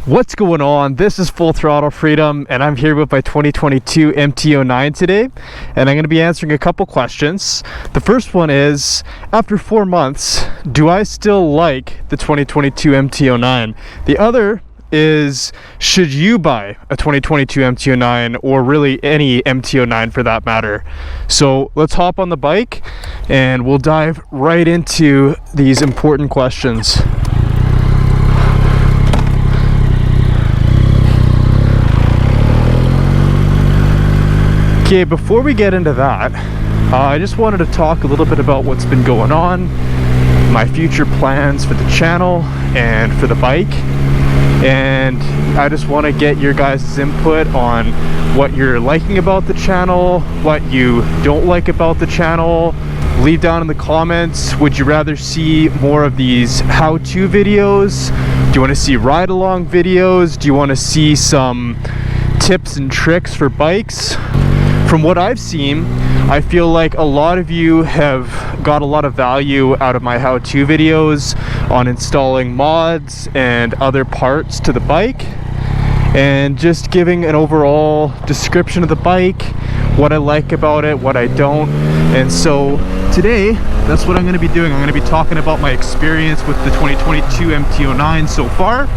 What's going on? This is Full Throttle Freedom, and I'm here with my 2022 MT-09 today, and I'm going to be answering a couple questions. The first one is, after 4 months, do I still like the 2022 MT-09? The other is, should you buy a 2022 MT-09, or really any MT-09 for that matter? So let's hop on the bike and we'll dive right into these important questions. Okay, before we get into that, I just wanted to talk a little bit about what's been going on, my future plans for the channel and for the bike, and I just want to get your guys' input on what you're liking about the channel, what you don't like about the channel. Leave down in the comments, would you rather see more of these how-to videos? Do you want to see ride-along videos? Do you want to see some tips and tricks for bikes? From what I've seen, I feel like a lot of you have got a lot of value out of my how-to videos on installing mods and other parts to the bike, and just giving an overall description of the bike, what I like about it, what I don't. And so today, that's what I'm going to be doing. I'm going to be talking about my experience with the 2022 MT-09 so far.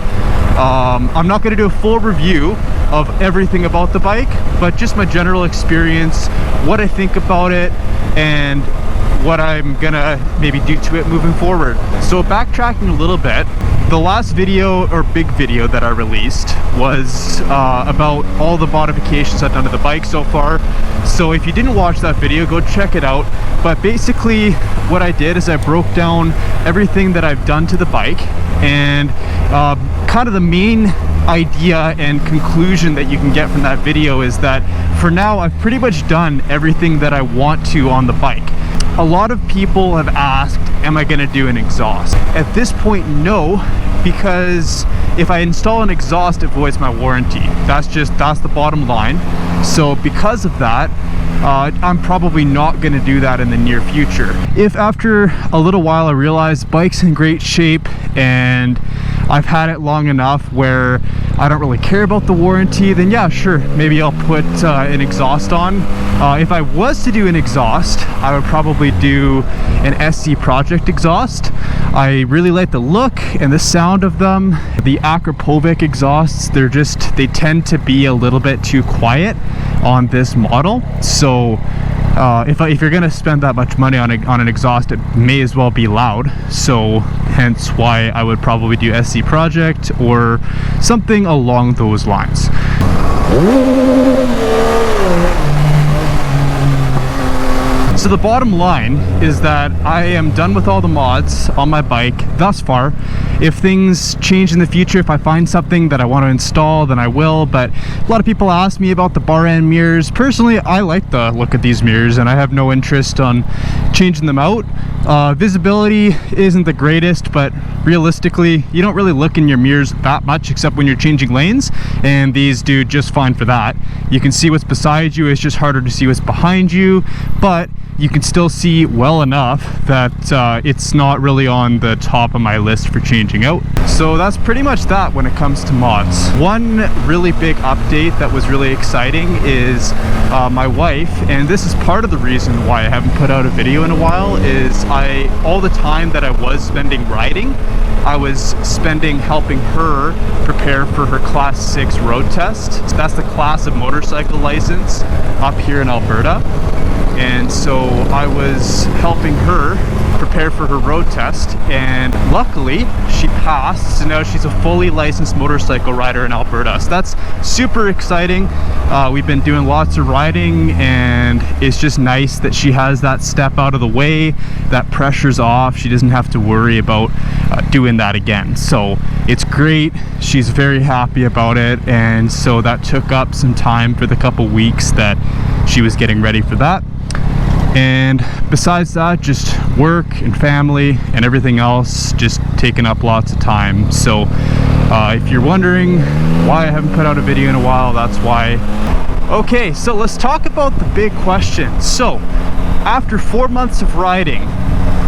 I'm not going to do a full review of everything about the bike, but just my general experience, what I think about it, and what I'm gonna maybe do to it moving forward. So backtracking a little bit, the last video or big video that I released was about all the modifications I've done to the bike so far. So if you didn't watch that video, go check it out. But basically what I did is I broke down everything that I've done to the bike, and kind of the main idea and conclusion that you can get from that video is that for now I've pretty much done everything that I want to on the bike. A lot of people have asked, am I going to do an exhaust? At this point, no, because if I install an exhaust, it voids my warranty. That's the bottom line. So because of that, I'm probably not going to do that in the near future. If after a little while I realize bike's in great shape and I've had it long enough where I don't really care about the warranty, then yeah, sure, maybe I'll put an exhaust on. If I was to do an exhaust, I would probably do an SC Project exhaust. I really like the look and the sound of them. The Akrapovic exhausts, they tend to be a little bit too quiet on this model. So if you're gonna spend that much money on an exhaust, it may as well be loud. So hence why I would probably do SC Project or something along those lines. So the bottom line is that I am done with all the mods on my bike thus far. If things change in the future, if I find something that I want to install, then I will. But a lot of people ask me about the bar end mirrors. Personally, I like the look of these mirrors and I have no interest on changing them out. Visibility isn't the greatest, but realistically, you don't really look in your mirrors that much except when you're changing lanes, and these do just fine for that. You can see what's beside you, it's just harder to see what's behind you, but you can still see well enough that it's not really on the top of my list for changing out. So that's pretty much that when it comes to mods. One really big update that was really exciting is my wife, and this is part of the reason why I haven't put out a video in a while, is all the time that I was spending riding, I was spending helping her prepare for her Class 6 road test. So that's the class of motorcycle license up here in Alberta. And so I was helping her prepare for her road test, and luckily she passed, so now she's a fully licensed motorcycle rider in Alberta. So that's super exciting. We've been doing lots of riding, and it's just nice that she has that step out of the way, that pressure's off, she doesn't have to worry about doing that again. So it's great, she's very happy about it, and so that took up some time for the couple weeks that she was getting ready for that. And besides that, just work and family and everything else just taking up lots of time. So if you're wondering why I haven't put out a video in a while, that's why. Okay, so let's talk about the big question. So after 4 months of riding,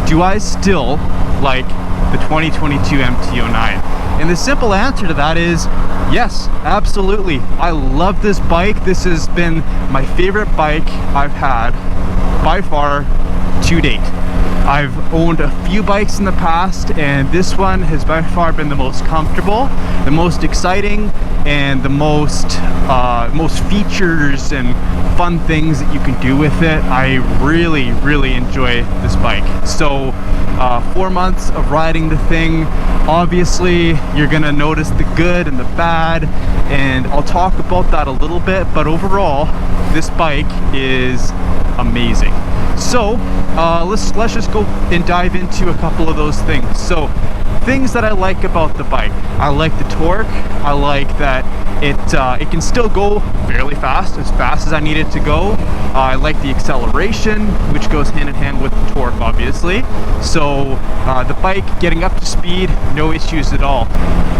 do I still like the 2022 MT-09? And the simple answer to that is yes, absolutely. I love this bike. This has been my favorite bike I've had by far to date. I've owned a few bikes in the past, and this one has by far been the most comfortable, the most exciting, and the most features and fun things that you can do with it. I really enjoy this bike. So 4 months of riding the thing, obviously you're gonna notice the good and the bad, and I'll talk about that a little bit, but overall this bike is amazing. So let's just go and dive into a couple of those things. So things that I like about the bike: I like the torque. I like that it can still go fairly fast as I need it to go. I like the acceleration, which goes hand in hand with the torque, obviously. So the bike getting up to speed, no issues at all.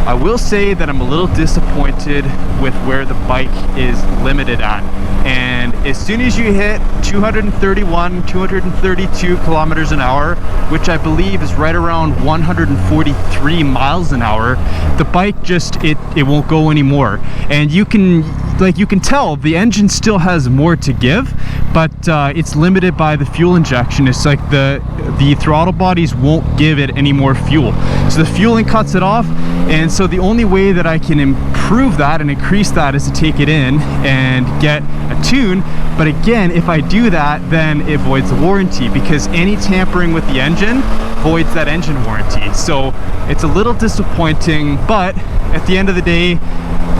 I will say that I'm a little disappointed with where the bike is limited at. And as soon as you hit 231, 232 kilometers an hour, which I believe is right around 143 miles an hour, the bike just, it won't go anymore. And you can tell the engine still has more to give, but it's limited by the fuel injection. It's like the throttle bodies won't give it any more fuel. So the fueling cuts it off, and so the only way that I can improve that and increase that is to take it in and get a tune. But again, if I do that, then it voids the warranty, because any tampering with the engine voids that engine warranty. So it's a little disappointing, but at the end of the day,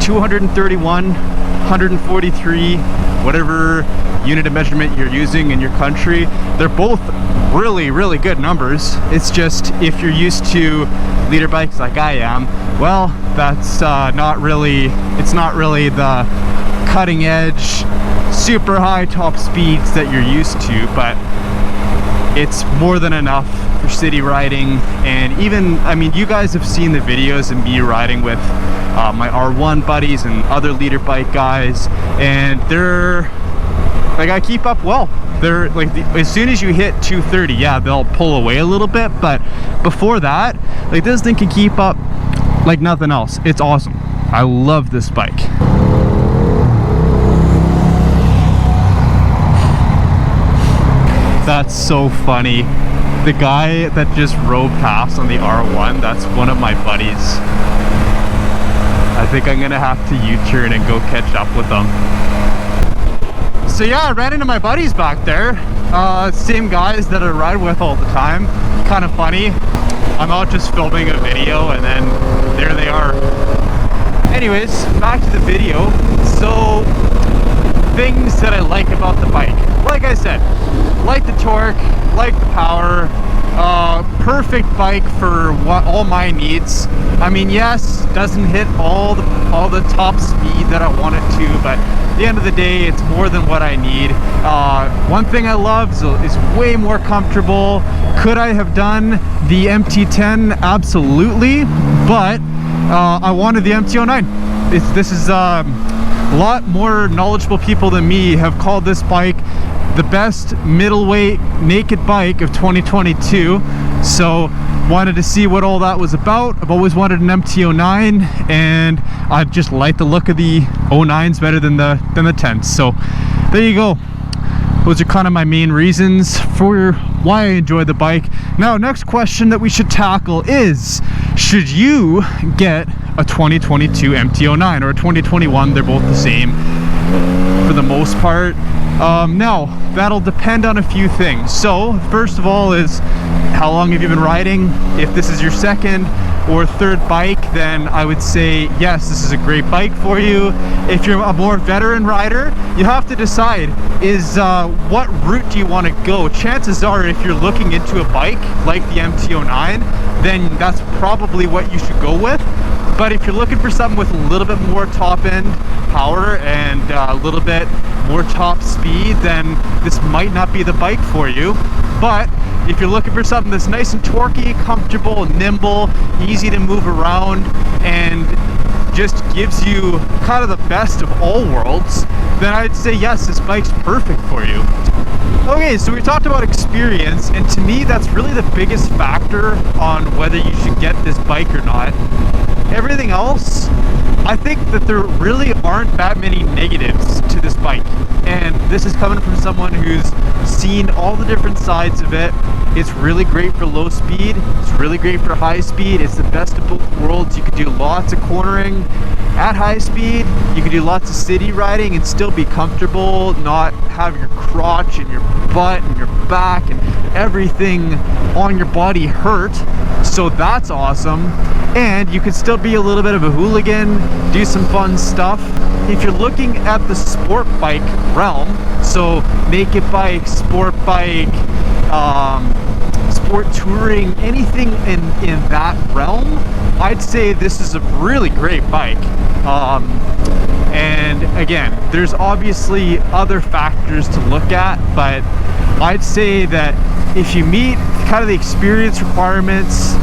231, 143, whatever unit of measurement you're using in your country, they're both really good numbers. It's just, if you're used to leader bikes like I am, well, that's it's not really the cutting edge, super high top speeds that you're used to, but it's more than enough for city riding. And even, I mean, you guys have seen the videos of me riding with my R1 buddies and other leader bike guys, and they're like, I keep up well. They're like, as soon as you hit 230, yeah, they'll pull away a little bit, but before that, like, this thing can keep up like nothing else. It's awesome. I love this bike. That's so funny. The guy that just rode past on the R1, that's one of my buddies. I think I'm gonna have to U-turn and go catch up with them. So yeah, I ran into my buddies back there. Same guys that I ride with all the time. Kind of funny. I'm out just filming a video, and then there they are. Anyways, back to the video. So, things that I like about the bike. Like I said, like the torque, like the power. Perfect bike for all my needs. I mean, yes, doesn't hit all the top speed that I want it to, but at the end of the day, it's more than what I need. One thing I love is way more comfortable. Could I have done the MT-10? Absolutely, but I wanted the MT-09. This is a lot more knowledgeable people than me have called this bike the best middleweight naked bike of 2022. So wanted to see what all that was about. I've always wanted an MT-09, and I just like the look of the 09s better than the 10s. So there you go. Those are kind of my main reasons for why I enjoy the bike. Now, next question that we should tackle is, should you get a 2022 MT-09 or a 2021? They're both the same for the most part. Now, that'll depend on a few things. So, first of all is, how long have you been riding? If this is your second or third bike, then I would say, yes, this is a great bike for you. If you're a more veteran rider, you have to decide, is what route do you want to go? Chances are, if you're looking into a bike like the MT-09, then that's probably what you should go with. But if you're looking for something with a little bit more top end power and a little bit more top speed, then this might not be the bike for you. But if you're looking for something that's nice and torquey, comfortable, nimble, easy to move around, and just gives you kind of the best of all worlds, then I'd say yes, this bike's perfect for you. Okay, so we talked about experience, and to me that's really the biggest factor on whether you should get this bike or not. everything else, I think that there really aren't that many negatives to this bike. And this is coming from someone who's seen all the different sides of it. It's really great for low speed. It's really great for high speed. It's the best of both worlds. You can do lots of cornering at high speed. You can do lots of city riding and still be comfortable, not have your crotch and your butt and your back and everything on your body hurt. So that's awesome. And you can still be a little bit of a hooligan, do some fun stuff. If you're looking at the sport bike realm, so naked bike, sport bike, sport touring, anything in that realm, I'd say this is a really great bike. And again, there's obviously other factors to look at, but I'd say that if you meet kind of the experience requirements,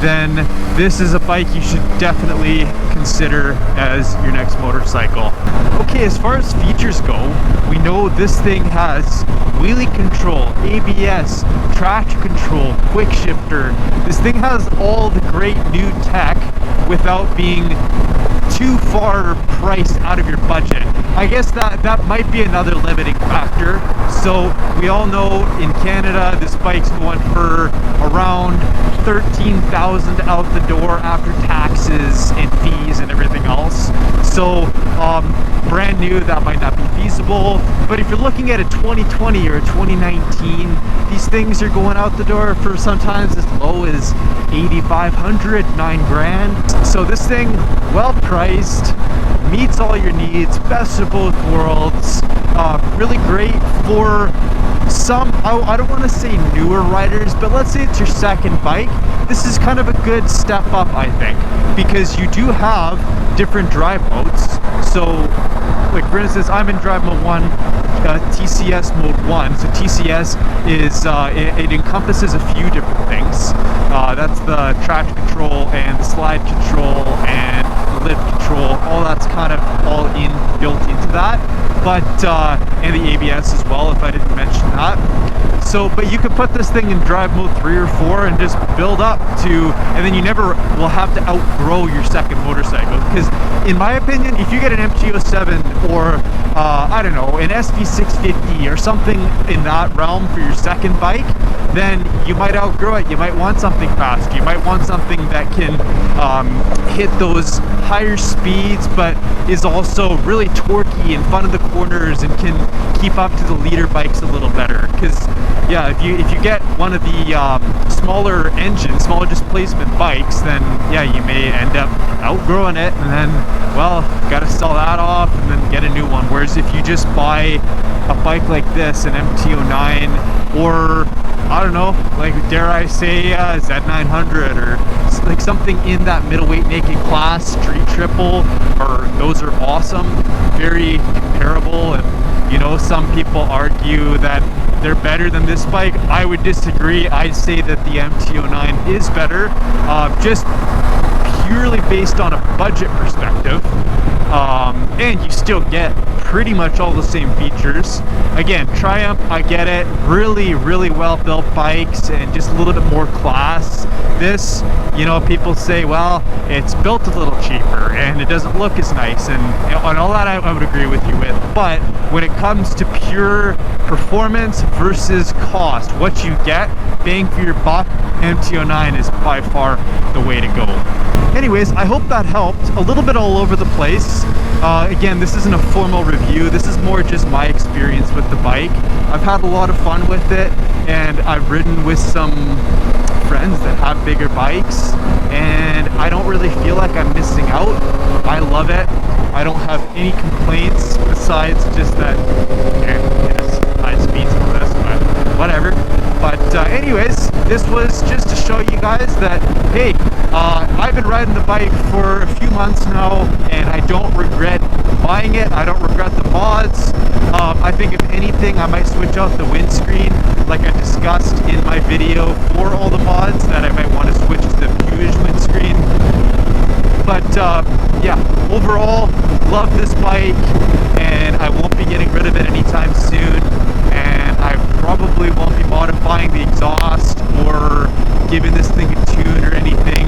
then this is a bike you should definitely consider as your next motorcycle. Okay, as far as features go, we know this thing has wheelie control, ABS, traction control, quick shifter. This thing has all the great new tech without being too far priced out of your budget. I guess that might be another limiting factor. So we all know in Canada this bike's going for around 13,000 out the door after taxes and fees and everything else. So brand new, that might not be feasible. But if you're looking at a 2020 or a 2019, these things are going out the door for sometimes as low as 8,500, 9 grand. So this thing, well priced, meets all your needs, best of both worlds. Really great for some, I don't want to say newer riders, but let's say it's your second bike. This is kind of a good step up, I think, because you do have different drive modes. So like for instance, I'm in drive mode 1, TCS mode 1. So TCS is, it encompasses a few different things. That's the traction control and the slide control and the lift control. All that's kind of all built into that. But, and the ABS as well, if I didn't mention that. So, but you could put this thing in drive mode 3 or 4 and just build up to, and then you never will have to outgrow your second motorcycle. Because in my opinion, if you get an MT-07 or, I don't know, an SV650 or something in that realm for your second bike, then you might outgrow it. You might want something faster. You might want something that can hit those higher speeds, but is also really torquey and fun in the corners and can keep up to the leader bikes a little better. Because yeah, if you get one of the smaller engine, smaller displacement bikes, then yeah, you may end up outgrowing it, and then, well, gotta sell that off and then get a new one. Whereas if you just buy a bike like this, an MT-09, or I don't know, like dare I say Z900, or like something in that middleweight naked class, street triple, or those are awesome, very comparable. And you know, some people argue that they're better than this bike. I would disagree. I'd say that the MT-09 is better, just purely based on a budget perspective. And you still get pretty much all the same features. Again, Triumph, I get it, really, really well built bikes and just a little bit more class. This, you know, people say, well, it's built a little cheaper and it doesn't look as nice, and all that I would agree with you with. But when it comes to pure performance versus cost, what you get, bang for your buck, MT-09 is by far the way to go. Anyways, I hope that helped. A little bit all over the place. Again, this isn't a formal review. This is more just my experience with the bike. I've had a lot of fun with it, and I've ridden with some friends that have bigger bikes, and I don't really feel like I'm missing out. I love it. I don't have any complaints besides just that, yes, high speeds for this, but whatever. But anyways, this was just to show you guys that, hey, I've been riding the bike for a few months now, and I don't regret buying it. I don't regret the mods. I think if anything, I might switch out the windscreen, like I discussed in my video for all the mods, that I might want to switch to the Puish windscreen. But yeah, overall, love this bike, and I won't be getting rid of it anytime soon. And I probably won't be modifying the exhaust or giving this thing a tune or anything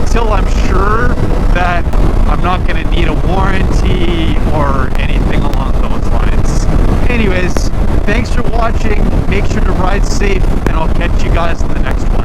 until I'm sure that I'm not going to need a warranty or anything along those lines. Anyways, thanks for watching. Make sure to ride safe, and I'll catch you guys in the next one.